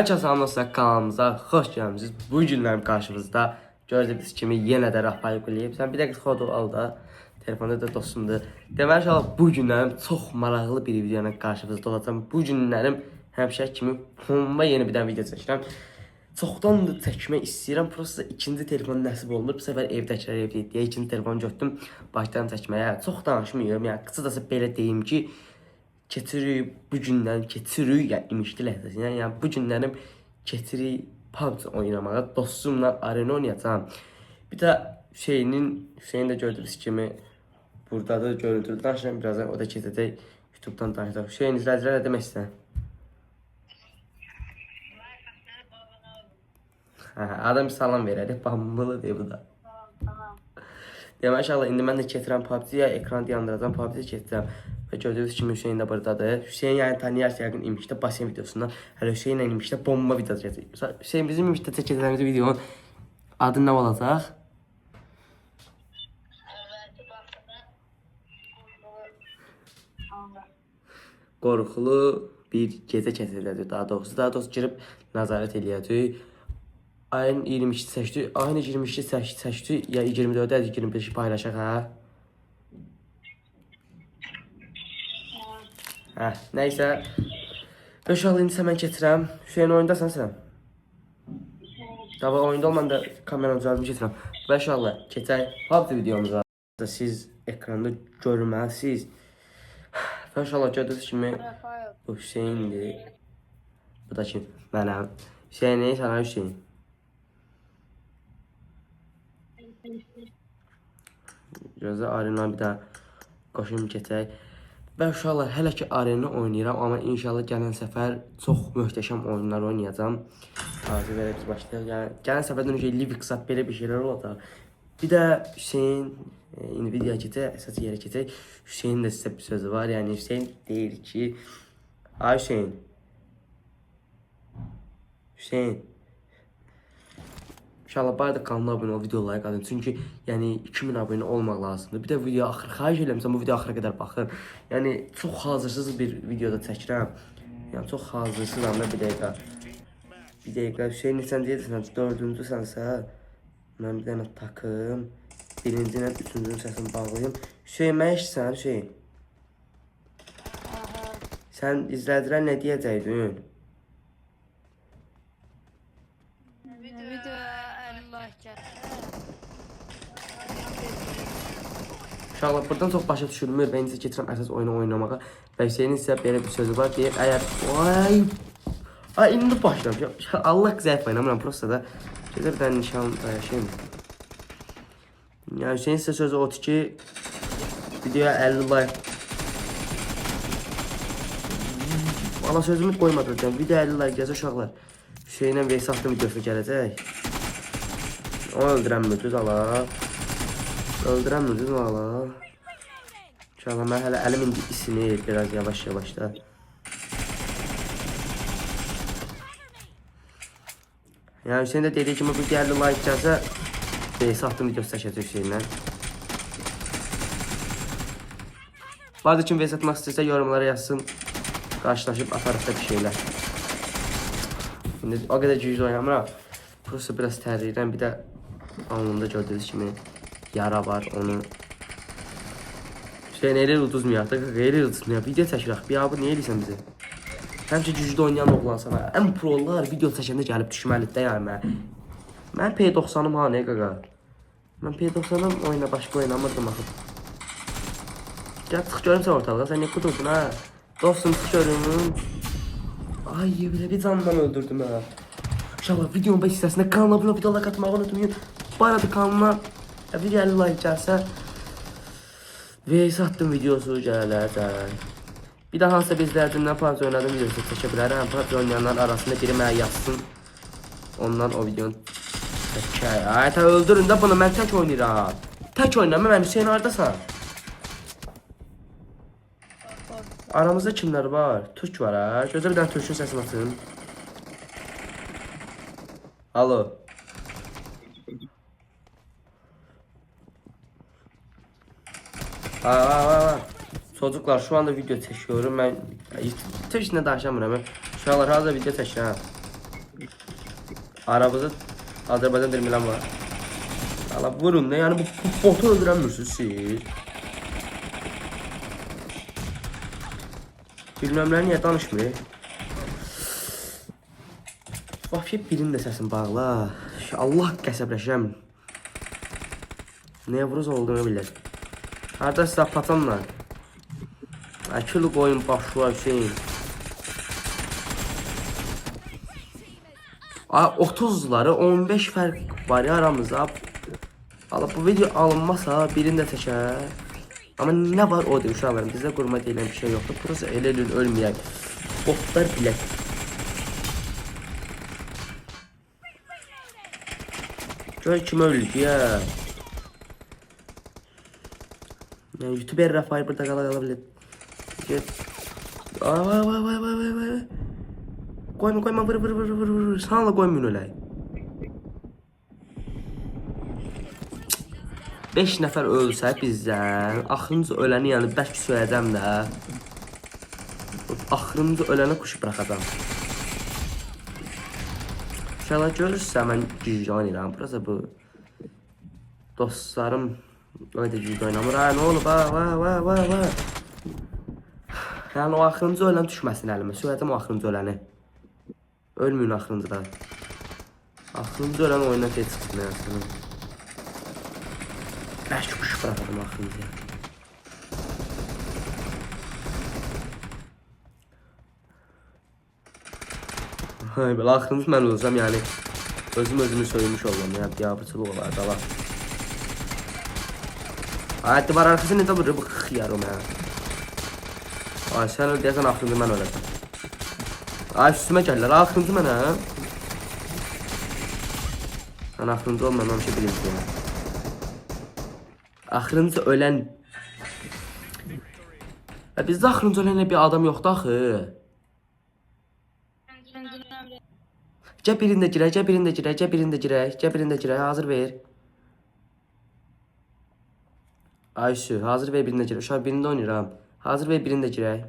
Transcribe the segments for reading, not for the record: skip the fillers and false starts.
Herkese anlatsak kanalımıza hoş geldiniz. Bu günlerim karşımızda gördüğünüz kimi yenə də Rafael Quliyev. Sən bir dəqiqə xodu al da. Telefonda da dostumdur. Deməli inşallah bu günlərim çox maraqlı bir video ilə qarşınızda olacağam. Bu günlərim həmişə kimi pomba yeni bir dənə video çəkirəm. Çoxdan da çəkmək istəyirəm. Prosta ikinci telefon nəsib olmur. Bu səfər evdəkilər evdə deyə ikinci telefonu götürdüm. Başladım çəkməyə. Çox danışmıyorum. Yəni qısacası belə deyim ki, keçirik bu günlərim keçirik ya imişdi ləhzəsinə. Yəni bu günlərim keçirik PUBG oynamağa. Dostumla arena oynayacağam. Bir də Hüseyin də gördüyünüz kimi buradadır. Görüntülü danışıram birazdan. O da keçəcək YouTube'dan danışacaq. Hüseyin izləyicilər nə demək istəyirsən? Adam salam verərik. Bambılı deyə bu da. Demək inşallah indi mən də keçirəm PUBG-yə, ekranı yandıracağam, PUBG-yə keçəcəm. Və gördüyünüz kimi Hüseyin də buradadır. Hüseyin yəni tanıyarsa yəqin imişdə basen videosundan. Hələ Hüseyin ilə imişdə bomba videosu çəkəcək. Hüseyin bizim imişdə çəkəcəyimiz videonun adı nə olacaq? Qorxulu bir gecə keçiriləcək. Daha doğrusu girib nəzarət eləyəcək. Ayın 22 seçdi. Ayın 22 seçdi. Ya 24'də 25'i paylaşaq ha. Nəysə. İnşallah indi mən keçirəm. Hüseyin oyundasan sən? Dava oyunda olmanda kameranı düzəltib keçirəm. Və inşallah keçək PUBG videomuza. Siz ekranda görməlisiniz. Və inşallah gördüyünüz kimi bu Hüseyindir. Bu da kim? Mənəm. Hüseyin nə sana Hüseyin? Gözə arena bir daha qoşum keçək. Və uşaqlar hələ ki arena oynayıram, amma inşallah gələn səfər çox möhtəşəm oyunlar oynayacağam. Hazır verək biz başlayaq. Yəni gələn səfərdən öncə Livixat belə bir şeylər olacaq. Bir də Hüseyin Nvidia keçək, əsas yerə keçək. Hüseyin də sizə bir sözü var. Yəni Hüseyin deyir ki, ay Hüseyin. İnşallah bari da kanala abunə ol, video like atın. Çünki yəni 2000 abunə olmaq lazımdır. Bir də video axır xahiş edirəm bu video axıra qədər baxın. Yəni çox hazırsız bir videoda çəkirəm. Yəni çox hazırsızam da bir dəqiqə. Bir dəqiqə Hüseyin sən deyirsən 4-cüsənsə mən bir dənə takım. Birinci ilə 3-cünün səsini bağlayım. Hüseyin mən eşitsən Hüseyin. Sən izləyicilər nə deyəcəkdin? İnşallah buradan çox başa düşülmür. Ben indi keçirəm əsas oyunu oynamağa. Və Hüseynin sizə belə bir sözü var. Deyir, əgər... Ay, indi başlamışam. Allah zəif oynamıram. Prosta da gözə bir dənə nişan şeyim. Yəni Hüseyin sizə sözü odur ki, videoya 50 like. Valla sözümü qoymadım. Videoya 50 like yazı uşaqlar. Hüseyinlə Veysatlı videosu gələcək. Onu öldürəmmirdiniz ala. Öldürəmmirdiniz ala. İnşallah mən hələ əlim indi isinir biraz yavaş da. Yəni Hüseyin də dediği kimi bu gəldi like gəlsə Veysatlı videosu çəkəcək Hüseyinlə. Bu arada kim Veysatmaq istəyirsə yorumlara yazsın. Qarşılaşıb atarıq da bir şeylər. Şimdi o qədər cüz oynamıram. Prosta biraz tərliyirəm. Bir də alnımda gördüyünüz kimi yara var onu. Hüseyin elə uduzmayaq da, elə uduzmayaq. Video çəkirək. Bir abi niyə eləyirsən bizi? Həmişə güclü oynayan oğlan sana. Ən prolar video çəkəndə gəlib düşməlidir də yəni mən. Mən P90'ım ha ne qaqa. Mən P90'ım oyuna başqa oynamırdım axı. Gəl çıx görüm sən ortalığa. Sən niyə qudursun ha? Dostum çıx görüm. Ay belə bir candan öldürdüm ha. İnşallah videonun baş hissəsində kanala abunə video like atmağı unutmayın. Bu arada kanalıma bir 50 like gəlsə Veysatlı videosu gələcək. Bir daha hansısa bizlərdən PUBG oynadım videosu çəkə bilərəm. PUBG oynayanlar arasında biri mənə yazsın. Ondan o videonu çəkək. Ay ta öldürün də bunu, mən tək oynayıram. Tək oynamam, mən Hüseyin hardasan? Aramızda kimlər var? Türk var ha. Gözə bir dənə Türkün səsini atın. Alo. Çocuklar şu anda video çekiyorum. Ben Twitch'te danışamıyorum. Şu anlar hazır video çekiyorum. Aramızda Azərbaycan dil Milan var. Allah vurun ne yani bu botu öldüremiyorsunuz siz. Bilmemler niye danışmıyor. Vahşi birinin de səsini bağla. Allah qəsəbləşəm. Neye vuruz olduğunu bilir. Harada size patanla. Akıllı koyun başlığa Hüseyin. 30'ları 15 fark var ya aramızda. Bu video alınmasa birinde seçer. Ama ne var o değil uşaqlarım. Bizde qurma deyilən bir şey yoktur. Burası el ölməyək. Botlar bilək. Gör kim öldü ya. Yani YouTuber Rafael burada kalabilir. Vay. Koyma vur. Sana koymayın öyle. 5 nəfər ölsə bizdən, axırıncı öləni yəni bəlkə söyləyəcəm də. Axırıncı öləni kuşu bıraxacam. İnşallah görürsə mən güclü oynayıram. Burası bu dostlarım öyle güclü oynamır. Ne olub? Va. Yəni o axırıncı ölən düşməsin əlimə. Söyləyəcəm o axırıncı öləni. Ölməyin axırıncıda. Axırıncı ölən oyuna tez çıxsın yəni. Bəlkə kuş bıraxadım axırıncıya. Belə axırıncı mən olsam yəni özümü söymüş oldum ya. Biabırçılıq olar da var. Hadi var arkası necə vurur bu xiyarım ya. Ay sən öl deyəsən axırıncı mən öləcəm. Ay üstümə gəlirlər axırıncı mənə. Mən axırıncı olmamam şey bilinsin ya. Axırıncı ölən. Bizdə axırıncı ölən bir adam yoxdur axı. Cəb birində girək, hazır ver. Ayşü, hazır ver birində girək. Uşaq birində oynayıram. Hazır ver birində girək.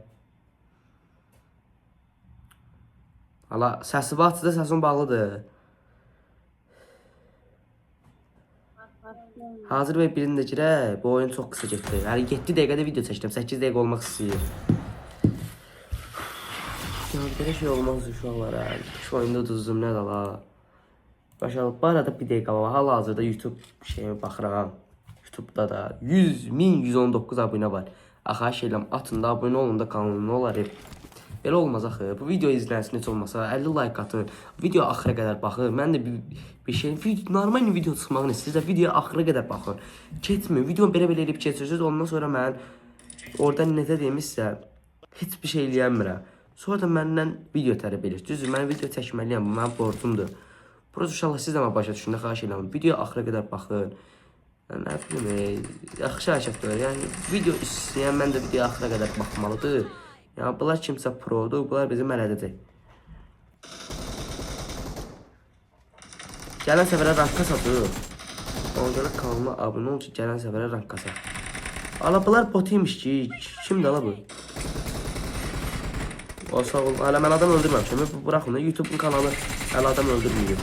Hala, səsi vaxtıda səsin bağlıdır. Hazır ve birində girək. Bu oyun çok kısa getdi. Yəni 7 dəqiqədə video çəkdim. 8 dəqiqə olmaq istəyir. Ya belə şey olmaz uşaqlara. Şu oyunda uduzdum nə də la. Başa bu arada bir dəqiqə var. Hal-hazırda YouTube şeyimə baxıram. YouTube'da da 100.119 abunə var. Xahiş edirəm atın da abunə olun da kanalına olar. Belə olmaz axı. Bu video izlənsin heç olmasa 50 like atın. Video axıra qədər baxın. Mən də bir şey normal video çıxmağını istəyirsə videoya axıra qədər baxın. Keçməyin. Videonu belə eləyib keçirsiniz. Ondan sonra mən oradan necə demişsə heç bir şey eləyəmirəm. Sonra da məndən video tələb edir. Düzdür, mən video çəkməliyəm. Bu mənim borcumdur. Burası inşallah siz də başa düşün də xahiş edirəm. Videoya axıra qədər baxın. Nə bilim, yaxşı hərəkətdir. Yəni video istəyən mən də videoya axıra qədər baxmalıdır. Yani bunlar kimsə produr, bunlar bizim ələdədir. Gələn səfərə rank kasadır. Ona görə kanalıma abunə ol ki, gələn səfərə rank kasa. Ala bunlar botuymuş ki, kimdir ala bu? O sağ ol, hələ mən adam öldürməmişəm. Bıraxın da YouTube'un kanalı hələ adam öldürməyir.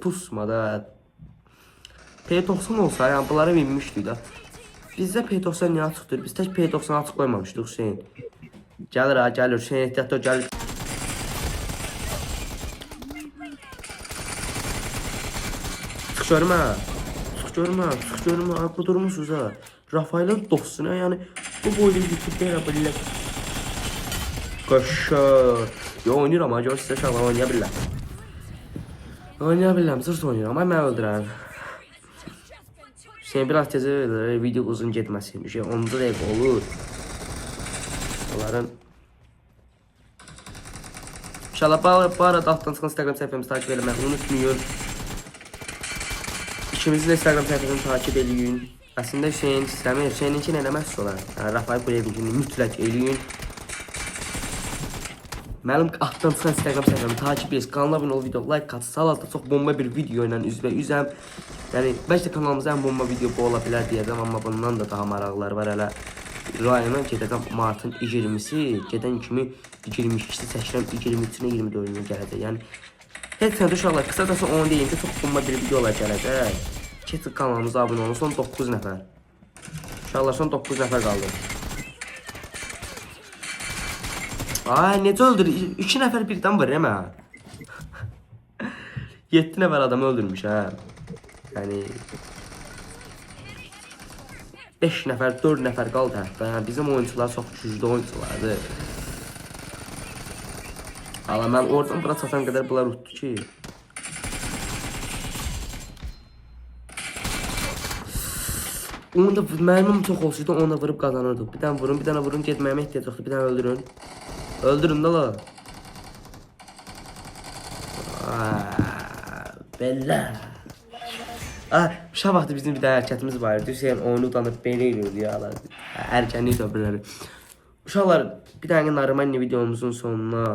Pusmada. P90 olsa yani bunlara binmiştik da. Bizdə P90 niyə açıqdır? Biz tək P90 açıq qoymamışdıq Hüseyin. Gəlir ha, gəlir. Hüseyin ehtiyatda gəlir. Sıx görmə. Bu durmuşuz ha. Rafael'in dostuna yani bu boyda YouTube'da yapabilir. Qaşar. Yo oynayıram ha, gör sizə şallah oynayabilirlər. Oynayabilirəm, zırt oynayıram ama mən öldürəm. Hüseyin biraz tezə video uzun getməsin. 10 dəqiqə olur. Onların İnşallah bu arada alttan çıxan Instagram səhifəmizi takip etməyi unutmayın. İkimizin de Instagram səhifəsini takip edin. Aslında Hüseyin sistemi, Hüseyin'inki eləməzsə olar. Yəni Rafael Kulevinkini mütləq eləyin. Mənim altdan çıxan Instagram səhifəmi takip edin, kanala abunə ol, video like at, hal-hazırda çox bomba bir video ilə üzbə-üzəm. Yəni bəlkə də kanalımızda ən bomba video bu ola bilər deyəcəm, amma bundan da daha maraqlar var hələ. Rayona gedəcəm martın 20-si, gedən kimi 22-si çəkirəm, 23-ünə 24-ünə gələcək. Yəni heç nədə uşaqlar, qısacası onu deyim ki, çox bomba bir videolar gələcək. Keçin kanalımıza abunə olun, son 9 nəfər. Uşaqlar, son 9 nəfər qaldı. Ay, necə öldür? 2 nəfər birdən var, hə? 7 nəfər adamı öldürmüş, hə? Yəni 5 nəfər, 4 nəfər qaldı hətta. Yəni bizim oyuncular çox güclü oyunculardır. Amma mən oradan bura çatan qədər bunlar utdu ki. Onu da mənim çox olsaydı ona vurub qazanırdıq. Bir dənə vurun, bir dənə vurun, getməyimə ehtiyac yoxdur. Bir dənə öldürün. Öldürün da la. Bella. Uşaq vaxtı bizim bir də hərəkətimiz var idi. Hüseyin oyunu udanıb belə eləyirdi ya. Erkənlik dövrləri. Uşaqlar, bir dənə Narmani videomuzun sonuna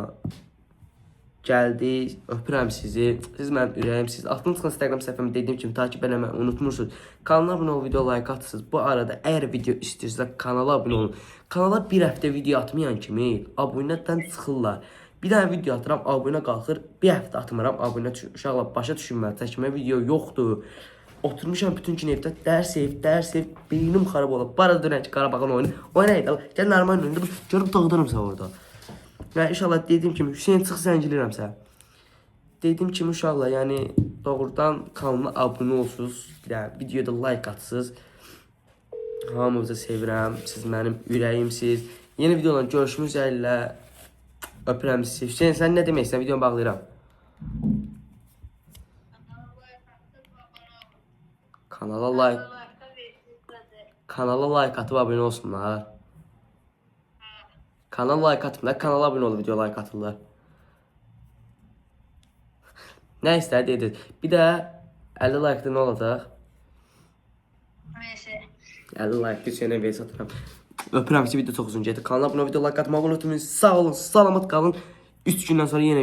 gəldik. Öpürəm sizi. Siz mənim ürəyimsiz. Altın çıxan Instagram səhifəmi dediyim kimi takip eləməyi unutmursunuz. Kanala abunə ol, video like atsınız. Bu arada əgər video istəyirsinizsə kanala abunə olun. Kanala bir həftə video atmayan kimi abunədən çıxırlar. Bir dənə video atıram, abunə qalxır. Bir həftə atmıram, abunə uşaqlar başa düşünmür. Çəkmə video yoxdur. Oturmuşam bütün gün evdə dərs ev, beynim xarab olub. Barada dönən ki, Qarabağın oyunu. Oynaydı. Gəl normal oyunda görüb dağıdarım sən orada. Yəni inşallah dediyim kimi Hüseyin çıx zəngilirəm sən. Dediyim kimi uşaqlar, yəni doğrudan kanalıma abunə olsunuz. Bir də videoda like atsınız. Hamınızı sevirəm. Siz mənim ürəyimsiz. Yeni videolarla görüşümüz ilə öpürəm sizi. Hüseyin sən nə demək istəyirsən? Videonu bağlayıram. Kanala like atıp abone olsunlar. Kanala like atımlar, kanala abone olup video like atırlar. Ne ister dediniz? Bir de 50 like'da ne olacak? 50 like Hüseyin'e versə atıram. Öpürəm ki video çox uzun getdi. Kanala abone ol, video like atmağı unutmayın. Sağ olun, salamat qalın. 3 gündən sonra yeni